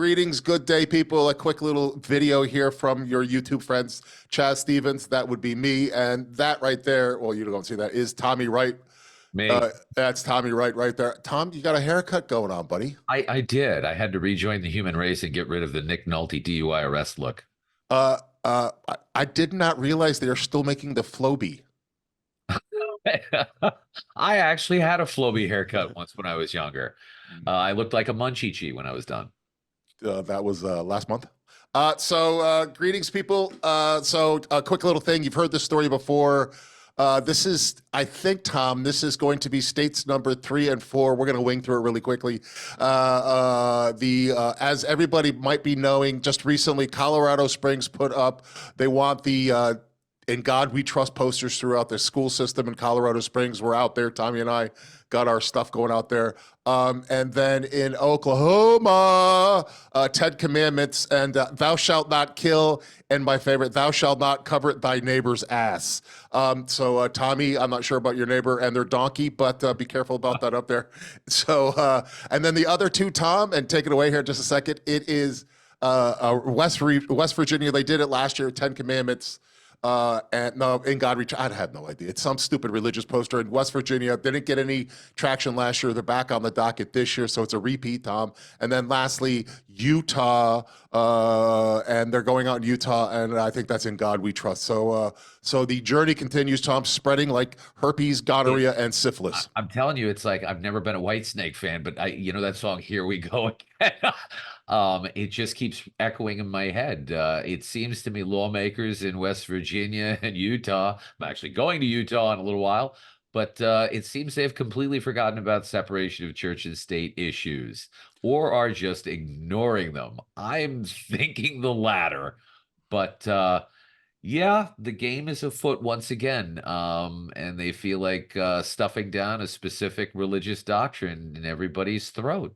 greetings, good day, people. A quick little video here from your YouTube friends, Chaz Stevens. That would be me. And that right there, well, you don't see that, is Tommy Wright. Me. That's Tommy Wright right there. Tom, you got a haircut going on, buddy. I did. I had to rejoin the human race and get rid of the Nick Nolte DUI arrest look. I did not realize they are still making the Floby. I actually had a Floby haircut once when I was younger. I looked like a munchie when I was done. That was last month. Greetings, people. A quick little thing. You've heard this story before. This is, I think, Tom, this is going to be states number 3 and 4. We're going to wing through it really quickly. As everybody might be knowing, just recently, Colorado Springs put up, they want the In God We Trust posters throughout the school system in Colorado Springs. We're out there. Tommy and I got our stuff going out there. And then in Oklahoma, 10 commandments and thou shalt not kill. And my favorite, thou shalt not covet thy neighbor's ass. Tommy, I'm not sure about your neighbor and their donkey, but be careful about that up there. And then the other two, Tom, and take it away here just a second. It is West Virginia. They did it last year, 10 commandments. And no, in God we I have no idea. It's some stupid religious poster in West Virginia. They didn't get any traction last year. They're back on the docket this year, so it's a repeat, Tom. And then lastly, Utah, and they're going out in Utah, and I think that's In God We Trust. So the journey continues, Tom, spreading like herpes, gonorrhea, and syphilis. I'm telling you, it's like I've never been a Whitesnake fan, but you know that song, Here We Go Again. It just keeps echoing in my head. It seems to me lawmakers in West Virginia and Utah, I'm actually going to Utah in a little while, but it seems they've completely forgotten about separation of church and state issues or are just ignoring them. I'm thinking the latter, but yeah, the game is afoot once again, and they feel like stuffing down a specific religious doctrine in everybody's throat.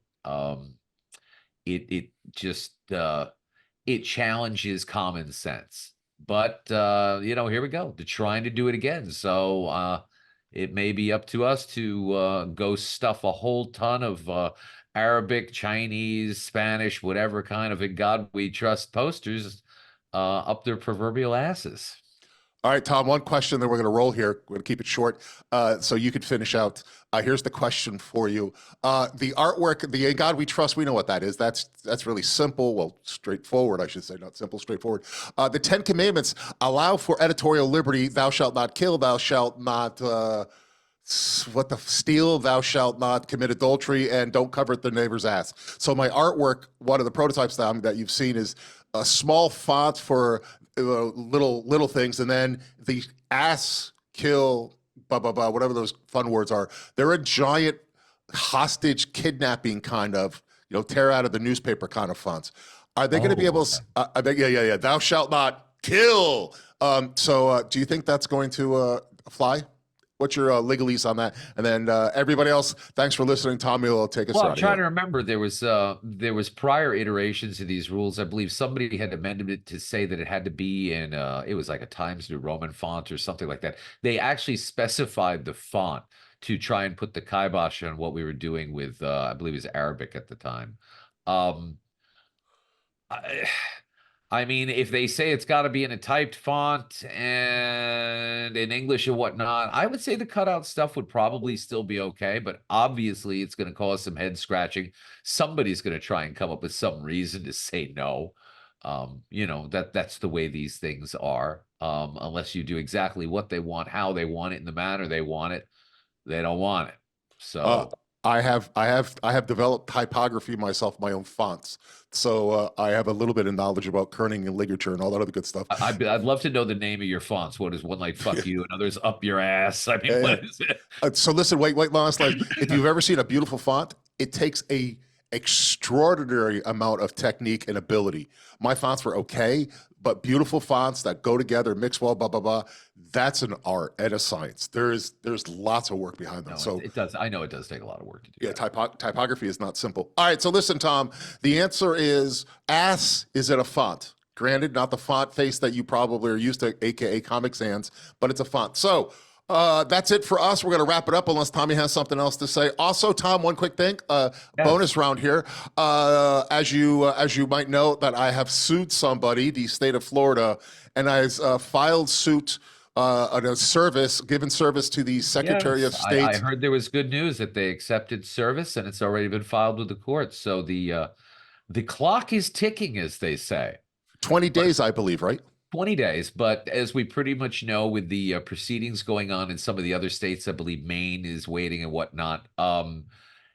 It just it challenges common sense, but here we go. They're trying to do it again, so it may be up to us to go stuff a whole ton of Arabic, Chinese, Spanish, whatever kind of In God We Trust posters up their proverbial asses. All right, Tom, one question that we're going to roll here. We're going to keep it short so you can finish out. Here's the question for you. The artwork, the In God We Trust, we know what that is. That's really simple. Well, straightforward, I should say, not simple, straightforward. The 10 Commandments allow for editorial liberty. Thou shalt not kill, thou shalt not steal, thou shalt not commit adultery, and don't covet the neighbor's ass. So my artwork, one of the prototypes that you've seen is a small font for little things, and then the ass, kill, blah blah blah, whatever those fun words are. They're a giant hostage kidnapping kind of, tear out of the newspaper kind of fonts. Are they going to be able to? Yeah. Thou shalt not kill. Do you think that's going to fly? What's your legalese on that? And then everybody else, thanks for listening. Tommy will take us out. Well, I'm trying to remember. There was prior iterations of these rules. I believe somebody had amended it to say that it had to be in it was like a Times New Roman font or something like that. They actually specified the font to try and put the kibosh on what we were doing with I believe it was Arabic at the time. I mean, if they say it's got to be in a typed font and in English and whatnot, I would say the cutout stuff would probably still be okay, but obviously it's going to cause some head scratching. Somebody's going to try and come up with some reason to say no. That's the way these things are. Unless you do exactly what they want, how they want it, in the manner they want it, they don't want it. So I have developed typography myself, my own fonts. So I have a little bit of knowledge about kerning and ligature and all that other good stuff. I'd love to know the name of your fonts. What is one like "fuck you" and others "up your ass"? I mean, what is it? So listen, wait, last like if you've ever seen a beautiful font, it takes a extraordinary amount of technique and ability. My fonts were okay, but beautiful fonts that go together, mix well, blah blah blah. That's an art and a science. There's lots of work behind them. No, so it does. I know it does take a lot of work to do. Yeah, typography is not simple. All right, so listen, Tom. The answer is ass is in a font. Granted, not the font face that you probably are used to, aka Comic Sans, but it's a font. So That's it for us. We're going to wrap it up unless Tommy has something else to say. Also, Tom, one quick thing, Yes. bonus round here. As you might know, that I have sued somebody, the state of Florida, and I filed suit on a service, given service to the Secretary Yes, of I State. heard there was good news that they accepted service and it's already been filed with the court. So the clock is ticking, as they say. 20 But days, I believe, right? 20 days. But as we pretty much know, with the proceedings going on in some of the other states, I believe Maine is waiting and whatnot.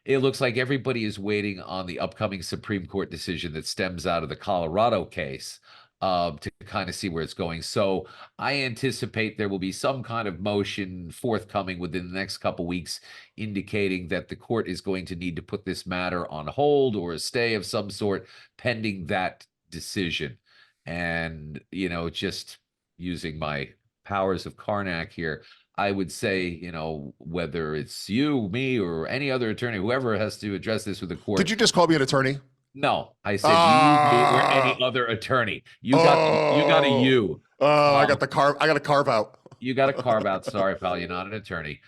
It looks like everybody is waiting on the upcoming Supreme Court decision that stems out of the Colorado case to kind of see where it's going. So I anticipate there will be some kind of motion forthcoming within the next couple weeks, indicating that the court is going to need to put this matter on hold or a stay of some sort pending that decision. And, just using my powers of Karnak here, I would say, whether it's you, me, or any other attorney, whoever has to address this with the Did court. you just call me an attorney? No, I said you, me, or any Ah, other attorney. You got a oh, you. I Um, got the carve. I got to carve out. you got a carve out. Sorry, pal, you're not an attorney.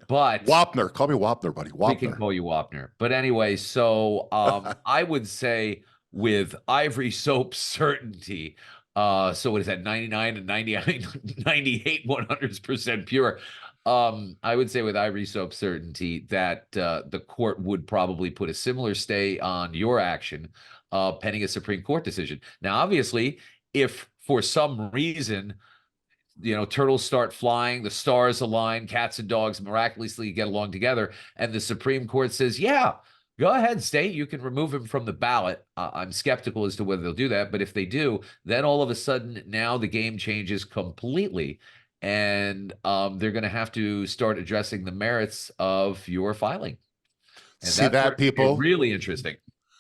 But Wapner, call me Wapner, buddy. we can Wapner. call you Wapner. But anyway, so I would say with Ivory Soap certainty, so what is that, 99 and 99, 98, 100% pure. I would say with Ivory Soap certainty that the court would probably put a similar stay on your action pending a Supreme Court decision. Now, obviously, if for some reason turtles start flying, the stars align, cats and dogs miraculously get along together, and the Supreme Court says, yeah, go ahead, state, you can remove him from the ballot. I'm skeptical as to whether they'll do that, but if they do, then all of a sudden now the game changes completely, and they're going to have to start addressing the merits of your filing. And See that's where that, it's gonna get people? really interesting.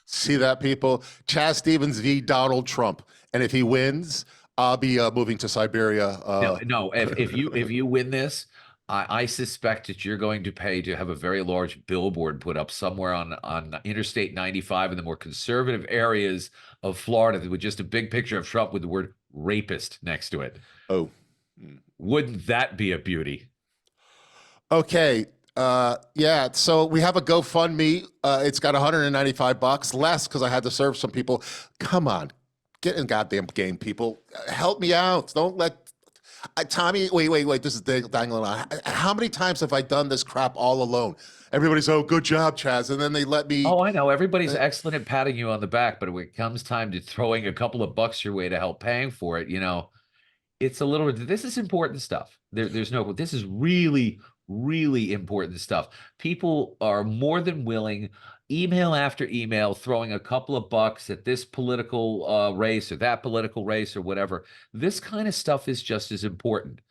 See that, people? Chaz Stevens v. Donald Trump. And if he wins, I'll be moving to Siberia. No. If you win this, I suspect that you're going to pay to have a very large billboard put up somewhere on Interstate 95 in the more conservative areas of Florida with just a big picture of Trump with the word rapist next to it. Oh, Wouldn't that be a beauty? okay. Yeah. So we have a GoFundMe. It's got 195 bucks, less because I had to serve some people. Come on, get in the goddamn game, people. Help me out. Don't let Tommy. Wait. This is dangling on. How many times have I done this crap all alone? Everybody's, oh, good job, Chaz, and then they let me. Oh, I know. Everybody's excellent at patting you on the back, but when it comes time to throwing a couple of bucks your way to help paying for it, it's a little, this is important stuff. There's no, this is really, really important stuff. People are more than willing, email after email, throwing a couple of bucks at this political race or that political race or whatever. This kind of stuff is just as important.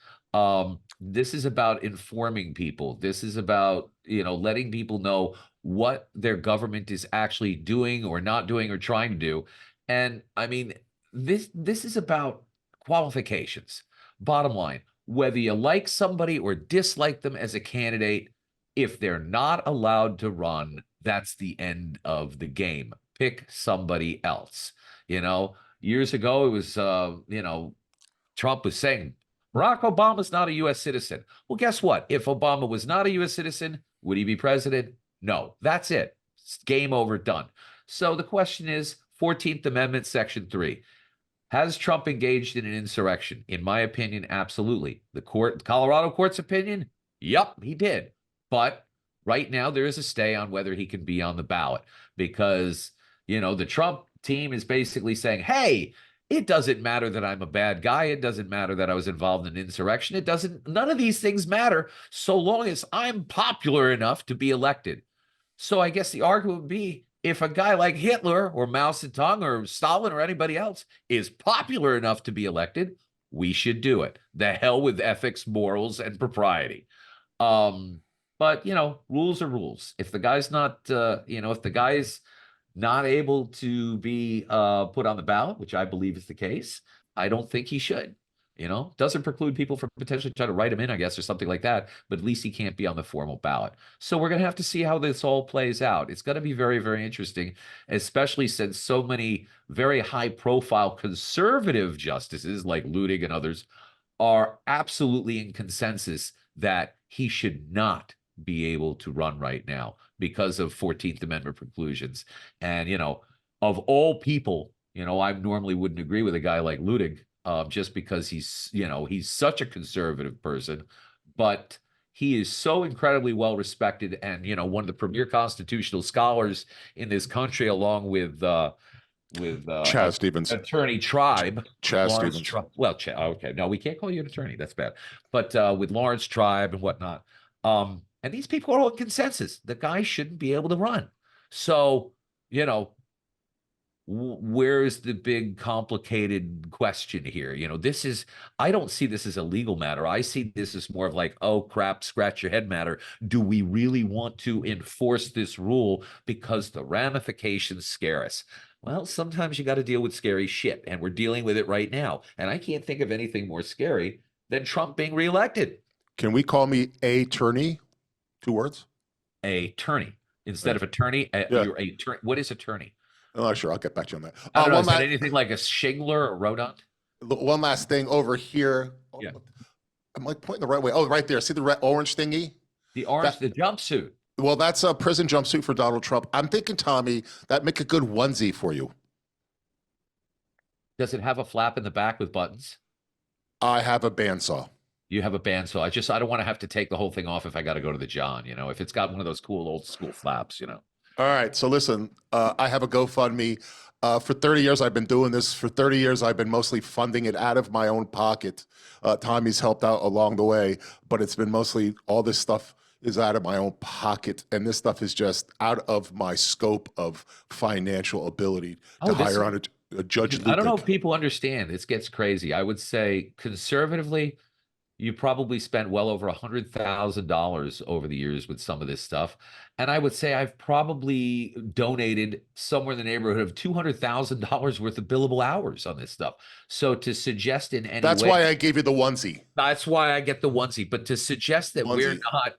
This is about informing people. This is about, letting people know what their government is actually doing or not doing or trying to do. And I mean, this is about qualifications. Bottom line, whether you like somebody or dislike them as a candidate, if they're not allowed to run, that's the end of the game. Pick somebody else. Years ago, it was, Trump was saying, Barack Obama's not a U.S. citizen. Well, guess what? If Obama was not a U.S. citizen, would he be president? No, that's it. It's game over, done. So the question is 14th Amendment, Section 3. Has Trump engaged in an insurrection? In my opinion, absolutely. The Colorado court's opinion? Yup, he did. But right now there is a stay on whether he can be on the ballot because, the Trump team is basically saying, hey, it doesn't matter that I'm a bad guy. It doesn't matter that I was involved in an insurrection. None of these things matter so long as I'm popular enough to be elected. So I guess the argument would be if a guy like Hitler or Mao Zedong or Stalin or anybody else is popular enough to be elected, we should do it. The hell with ethics, morals, and propriety. But rules are rules. If the guy's not, if the guy's not able to be put on the ballot, which I believe is the case, I don't think he should. Doesn't preclude people from potentially trying to write him in, I guess, or something like that. But at least he can't be on the formal ballot. So we're going to have to see how this all plays out. It's going to be very, very interesting, especially since so many very high-profile conservative justices like Ludig and others are absolutely in consensus that he should not be able to run right now because of 14th Amendment preclusions. And, of all people, I normally wouldn't agree with a guy like Ludig, just because he's such a conservative person, but he is so incredibly well respected and, one of the premier constitutional scholars in this country, along with Chaz Stevens. attorney Tribe, Chaz Lawrence Stevens. Tribe. Well, okay, no, we can't call you an attorney. That's bad. But with Lawrence Tribe and whatnot, and these people are all in consensus. The guy shouldn't be able to run. So, where's the big complicated question here? I don't see this as a legal matter. I see this as more of like, oh crap, scratch your head matter. Do we really want to enforce this rule because the ramifications scare us? Well, sometimes you got to deal with scary shit, and we're dealing with it right now. And I can't think of anything more scary than Trump being reelected. Can we call me a attorney? 2 words. Attorney instead of attorney. You're a what is attorney? Oh, sure. I'll get back to you on that. I don't know. Is that anything like a Shingler or Rodont? One last thing over here. Yeah. I'm like pointing the right way. Oh, right there. See the red, orange thingy? The orange, the jumpsuit. Well, that's a prison jumpsuit for Donald Trump. I'm thinking, Tommy, that make a good onesie for you. Does it have a flap in the back with buttons? I have a bandsaw. You have a bandsaw. I don't want to have to take the whole thing off if I got to go to the John, if it's got one of those cool old school flaps. All right. So listen, I have a GoFundMe. For 30 years, I've been doing this. For 30 years, I've been mostly funding it out of my own pocket. Tommy's helped out along the way, but it's been mostly all this stuff is out of my own pocket. And this stuff is just out of my scope of financial ability to hire on a judge. I don't know if people understand. This gets crazy. I would say conservatively, you probably spent well over $100,000 over the years with some of this stuff. And I would say I've probably donated somewhere in the neighborhood of $200,000 worth of billable hours on this stuff. So to suggest in any That's way, why I gave you the onesie. That's why I get the onesie. But to suggest that we're not,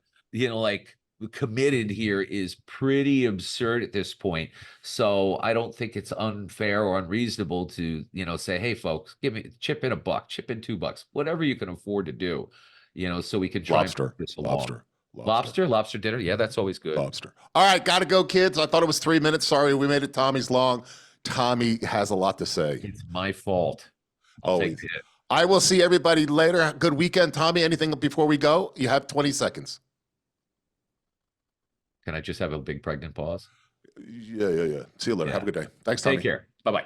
like committed here is pretty absurd at this point. So I don't think it's unfair or unreasonable to, say, hey folks, chip in $1, chip in $2, whatever you can afford to do, so we can try and put this along. Lobster dinner. Yeah, that's always good. Lobster. All right, gotta go, kids. I thought it was 3 minutes. Sorry, we made it Tommy's long. Tommy has a lot to say. It's my fault. I'll take it. I will see everybody later. Good weekend, Tommy. Anything before we go? You have 20 seconds. Can I just have a big pregnant pause? Yeah. See you later. Have a good day. Thanks, Tommy. Take care. Bye-bye.